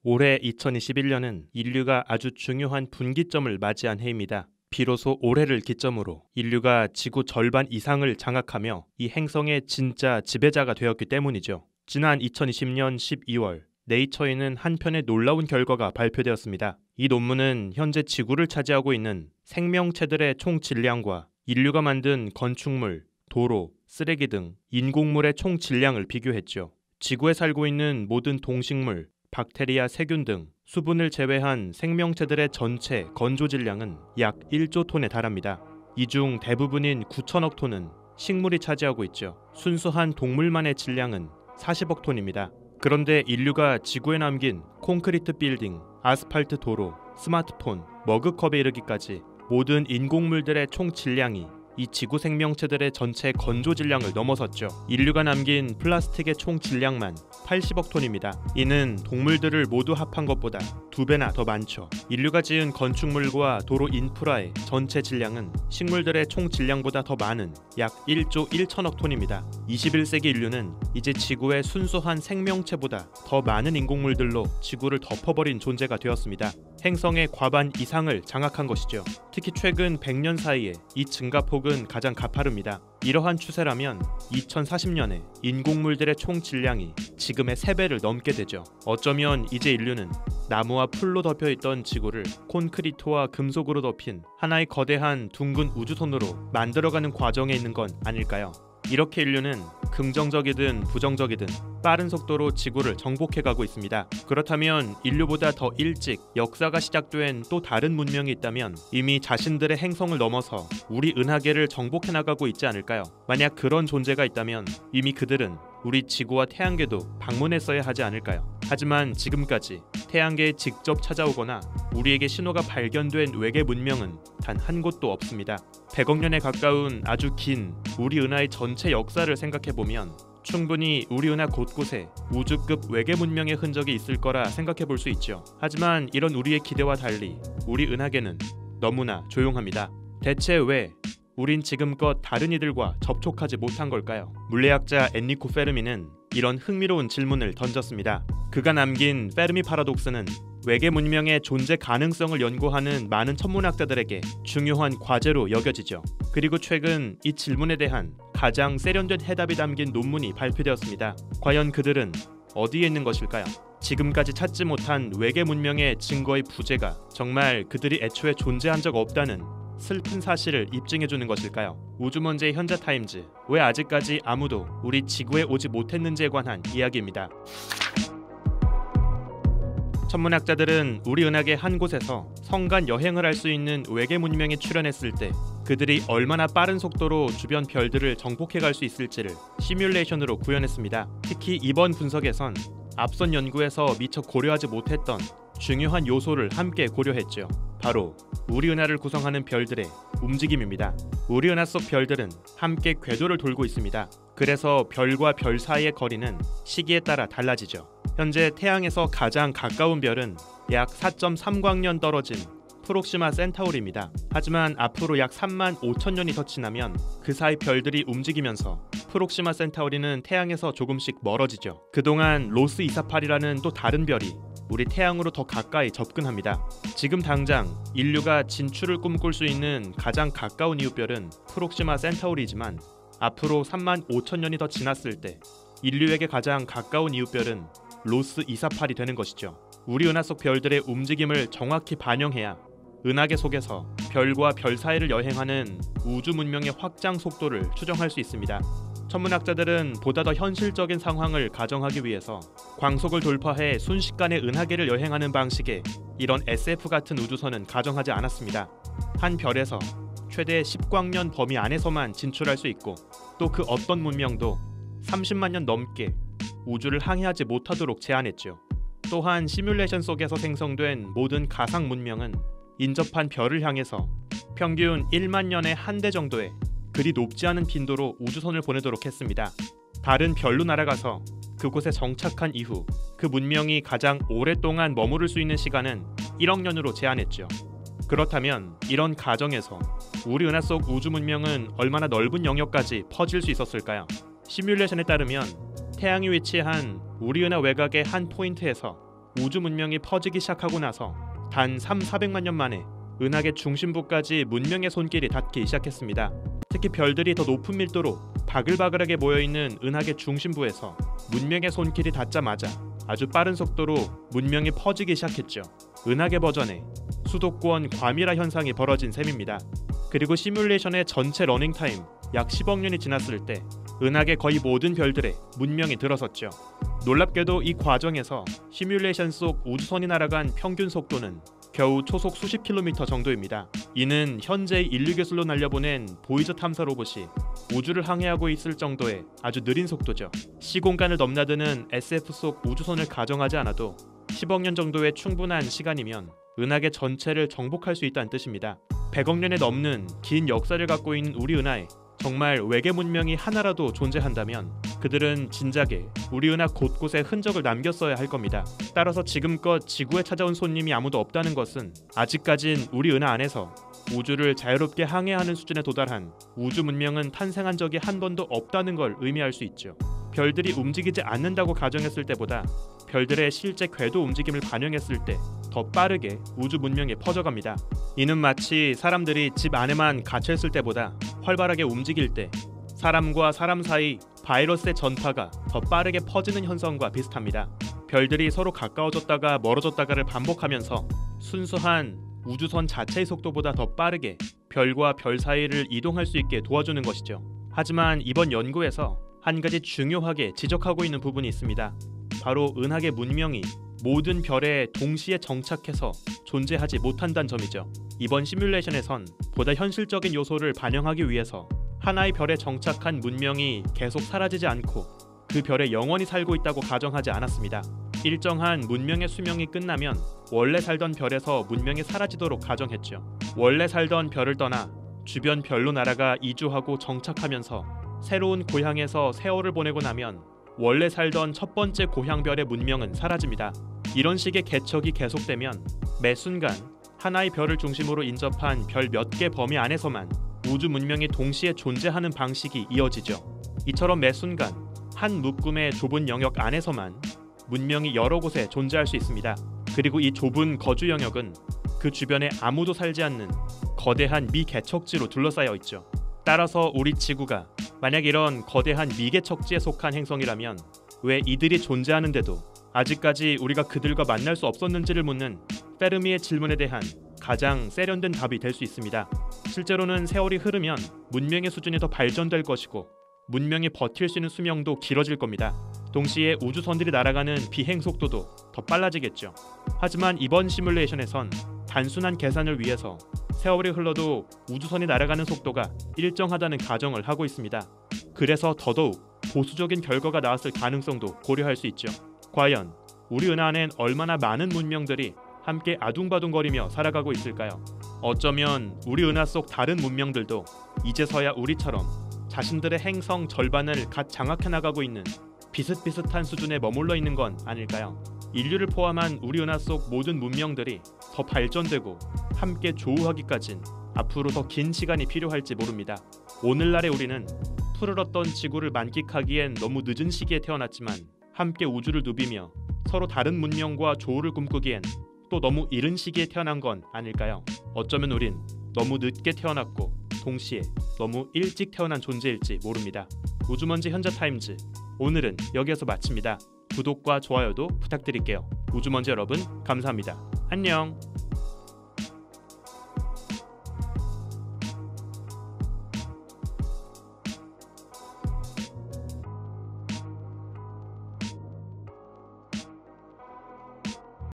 올해 2021년은 인류가 아주 중요한 분기점을 맞이한 해입니다. 비로소 올해를 기점으로 인류가 지구 절반 이상을 장악하며 이 행성의 진짜 지배자가 되었기 때문이죠. 지난 2020년 12월 네이처에는 한 편의 놀라운 결과가 발표되었습니다. 이 논문은 현재 지구를 차지하고 있는 생명체들의 총 질량과 인류가 만든 건축물, 도로, 쓰레기 등 인공물의 총 질량을 비교했죠. 지구에 살고 있는 모든 동식물, 박테리아, 세균 등 수분을 제외한 생명체들의 전체 건조 질량은 약 1조 톤에 달합니다. 이 중 대부분인 9천억 톤은 식물이 차지하고 있죠. 순수한 동물만의 질량은 40억 톤입니다. 그런데 인류가 지구에 남긴 콘크리트 빌딩, 아스팔트 도로, 스마트폰, 머그컵에 이르기까지 모든 인공물들의 총 질량이 이 지구 생명체들의 전체 건조 질량을 넘어섰죠. 인류가 남긴 플라스틱의 총 질량만 80억 톤입니다. 이는 동물들을 모두 합한 것보다 2배나 더 많죠. 인류가 지은 건축물과 도로 인프라의 전체 질량은 식물들의 총 질량보다 더 많은 약 1조 1천억 톤입니다. 21세기 인류는 이제 지구의 순수한 생명체보다 더 많은 인공물들로 지구를 덮어버린 존재가 되었습니다. 행성의 과반 이상을 장악한 것이죠. 특히 최근 100년 사이에 이 증가폭은 가장 가파릅니다. 이러한 추세라면 2040년에 인공물들의 총 질량이 지금의 3배를 넘게 되죠. 어쩌면 이제 인류는 나무와 풀로 덮여있던 지구를 콘크리트와 금속으로 덮인 하나의 거대한 둥근 우주선으로 만들어가는 과정에 있는 건 아닐까요? 이렇게 인류는 긍정적이든 부정적이든 빠른 속도로 지구를 정복해가고 있습니다. 그렇다면 인류보다 더 일찍 역사가 시작된 또 다른 문명이 있다면 이미 자신들의 행성을 넘어서 우리 은하계를 정복해 나가고 있지 않을까요? 만약 그런 존재가 있다면 이미 그들은 우리 지구와 태양계도 방문했어야 하지 않을까요? 하지만 지금까지 태양계에 직접 찾아오거나 우리에게 신호가 발견된 외계 문명은 단 한 곳도 없습니다. 100억 년에 가까운 아주 긴 우리 은하의 전체 역사를 생각해보면 충분히 우리 은하 곳곳에 우주급 외계 문명의 흔적이 있을 거라 생각해 볼 수 있죠. 하지만 이런 우리의 기대와 달리 우리 은하계는 너무나 조용합니다. 대체 왜 우린 지금껏 다른 이들과 접촉하지 못한 걸까요? 물리학자 엔리코 페르미는 이런 흥미로운 질문을 던졌습니다. 그가 남긴 페르미 파라독스는 외계 문명의 존재 가능성을 연구하는 많은 천문학자들에게 중요한 과제로 여겨지죠. 그리고 최근 이 질문에 대한 가장 세련된 해답이 담긴 논문이 발표되었습니다. 과연 그들은 어디에 있는 것일까요? 지금까지 찾지 못한 외계 문명의 증거의 부재가 정말 그들이 애초에 존재한 적 없다는 슬픈 사실을 입증해주는 것일까요? 우주먼지의 현자타임즈, 왜 아직까지 아무도 우리 지구에 오지 못했는지에 관한 이야기입니다. 천문학자들은 우리 은하계 한 곳에서 성간 여행을 할 수 있는 외계 문명이 출현했을 때 그들이 얼마나 빠른 속도로 주변 별들을 정복해갈 수 있을지를 시뮬레이션으로 구현했습니다. 특히 이번 분석에선 앞선 연구에서 미처 고려하지 못했던 중요한 요소를 함께 고려했죠. 바로 우리 은하를 구성하는 별들의 움직임입니다. 우리 은하 속 별들은 함께 궤도를 돌고 있습니다. 그래서 별과 별 사이의 거리는 시기에 따라 달라지죠. 현재 태양에서 가장 가까운 별은 약 4.3광년 떨어진 프록시마 센타우리입니다. 하지만 앞으로 약 3만 5천 년이 더 지나면 그 사이 별들이 움직이면서 프록시마 센타우리는 태양에서 조금씩 멀어지죠. 그동안 로스 248이라는 또 다른 별이 우리 태양으로 더 가까이 접근합니다. 지금 당장 인류가 진출을 꿈꿀 수 있는 가장 가까운 이웃별은 프록시마 센타우리이지만 앞으로 3만 5천 년이 더 지났을 때 인류에게 가장 가까운 이웃별은 로스 248이 되는 것이죠. 우리 은하 속 별들의 움직임을 정확히 반영해야 은하계 속에서 별과 별 사이를 여행하는 우주 문명의 확장 속도를 추정할 수 있습니다. 천문학자들은 보다 더 현실적인 상황을 가정하기 위해서 광속을 돌파해 순식간에 은하계를 여행하는 방식의 이런 SF 같은 우주선은 가정하지 않았습니다. 한 별에서 최대 10광년 범위 안에서만 진출할 수 있고 또 그 어떤 문명도 30만 년 넘게 우주를 항해하지 못하도록 제한했죠. 또한 시뮬레이션 속에서 생성된 모든 가상 문명은 인접한 별을 향해서 평균 1만 년에 한 대 정도의 그리 높지 않은 빈도로 우주선을 보내도록 했습니다. 다른 별로 날아가서 그곳에 정착한 이후 그 문명이 가장 오랫동안 머무를 수 있는 시간은 1억 년으로 제한했죠. 그렇다면 이런 가정에서 우리 은하 속 우주 문명은 얼마나 넓은 영역까지 퍼질 수 있었을까요? 시뮬레이션에 따르면 태양이 위치한 우리 은하 외곽의 한 포인트에서 우주 문명이 퍼지기 시작하고 나서 단 3,400만 년 만에 은하계 중심부까지 문명의 손길이 닿기 시작했습니다. 특히 별들이 더 높은 밀도로 바글바글하게 모여있는 은하계 중심부에서 문명의 손길이 닿자마자 아주 빠른 속도로 문명이 퍼지기 시작했죠. 은하계 버전의 수도권 과밀화 현상이 벌어진 셈입니다. 그리고 시뮬레이션의 전체 러닝타임 약 10억 년이 지났을 때 은하계 거의 모든 별들에 문명이 들어섰죠. 놀랍게도 이 과정에서 시뮬레이션 속 우주선이 날아간 평균 속도는 겨우 초속 수십 킬로미터 정도입니다. 이는 현재 인류 기술로 날려보낸 보이저 탐사 로봇이 우주를 항해하고 있을 정도의 아주 느린 속도죠. 시공간을 넘나드는 SF 속 우주선을 가정하지 않아도 10억 년 정도의 충분한 시간이면 은하계 전체를 정복할 수 있다는 뜻입니다. 100억 년에 넘는 긴 역사를 갖고 있는 우리 은하에 정말 외계 문명이 하나라도 존재한다면 그들은 진작에 우리 은하 곳곳에 흔적을 남겼어야 할 겁니다. 따라서 지금껏 지구에 찾아온 손님이 아무도 없다는 것은 아직까진 우리 은하 안에서 우주를 자유롭게 항해하는 수준에 도달한 우주 문명은 탄생한 적이 한 번도 없다는 걸 의미할 수 있죠. 별들이 움직이지 않는다고 가정했을 때보다 별들의 실제 궤도 움직임을 반영했을 때 더 빠르게 우주 문명이 퍼져갑니다. 이는 마치 사람들이 집 안에만 갇혀있을 때보다 활발하게 움직일 때 사람과 사람 사이 바이러스의 전파가 더 빠르게 퍼지는 현상과 비슷합니다. 별들이 서로 가까워졌다가 멀어졌다가를 반복하면서 순수한 우주선 자체의 속도보다 더 빠르게 별과 별 사이를 이동할 수 있게 도와주는 것이죠. 하지만 이번 연구에서 한 가지 중요하게 지적하고 있는 부분이 있습니다. 바로 은하계 문명이 모든 별에 동시에 정착해서 존재하지 못한다는 점이죠. 이번 시뮬레이션에선 보다 현실적인 요소를 반영하기 위해서 하나의 별에 정착한 문명이 계속 사라지지 않고 그 별에 영원히 살고 있다고 가정하지 않았습니다. 일정한 문명의 수명이 끝나면 원래 살던 별에서 문명이 사라지도록 가정했죠. 원래 살던 별을 떠나 주변 별로 날아가 이주하고 정착하면서 새로운 고향에서 세월을 보내고 나면 원래 살던 첫 번째 고향별의 문명은 사라집니다. 이런 식의 개척이 계속되면 매 순간 하나의 별을 중심으로 인접한 별 몇 개 범위 안에서만 우주 문명이 동시에 존재하는 방식이 이어지죠. 이처럼 매 순간 한 묶음의 좁은 영역 안에서만 문명이 여러 곳에 존재할 수 있습니다. 그리고 이 좁은 거주 영역은 그 주변에 아무도 살지 않는 거대한 미개척지로 둘러싸여 있죠. 따라서 우리 지구가 만약 이런 거대한 미개척지에 속한 행성이라면 왜 이들이 존재하는데도 아직까지 우리가 그들과 만날 수 없었는지를 묻는 페르미의 질문에 대한 가장 세련된 답이 될 수 있습니다. 실제로는 세월이 흐르면 문명의 수준이 더 발전될 것이고 문명이 버틸 수 있는 수명도 길어질 겁니다. 동시에 우주선들이 날아가는 비행 속도도 더 빨라지겠죠. 하지만 이번 시뮬레이션에선 단순한 계산을 위해서 세월이 흘러도 우주선이 날아가는 속도가 일정하다는 가정을 하고 있습니다. 그래서 더더욱 보수적인 결과가 나왔을 가능성도 고려할 수 있죠. 과연 우리 은하 안엔 얼마나 많은 문명들이 함께 아둥바둥거리며 살아가고 있을까요? 어쩌면 우리 은하 속 다른 문명들도 이제서야 우리처럼 자신들의 행성 절반을 갓 장악해 나가고 있는 비슷비슷한 수준에 머물러 있는 건 아닐까요? 인류를 포함한 우리 은하 속 모든 문명들이 더 발전되고 함께 조우하기까진 앞으로 더 긴 시간이 필요할지 모릅니다. 오늘날의 우리는 푸르렀던 지구를 만끽하기엔 너무 늦은 시기에 태어났지만 함께 우주를 누비며 서로 다른 문명과 조우를 꿈꾸기엔 또 너무 이른 시기에 태어난 건 아닐까요? 어쩌면 우린 너무 늦게 태어났고 동시에 너무 일찍 태어난 존재일지 모릅니다. 우주먼지 현자타임즈, 오늘은 여기에서 마칩니다. 구독과 좋아요도 부탁드릴게요. 우주먼지 여러분, 감사합니다. 안녕.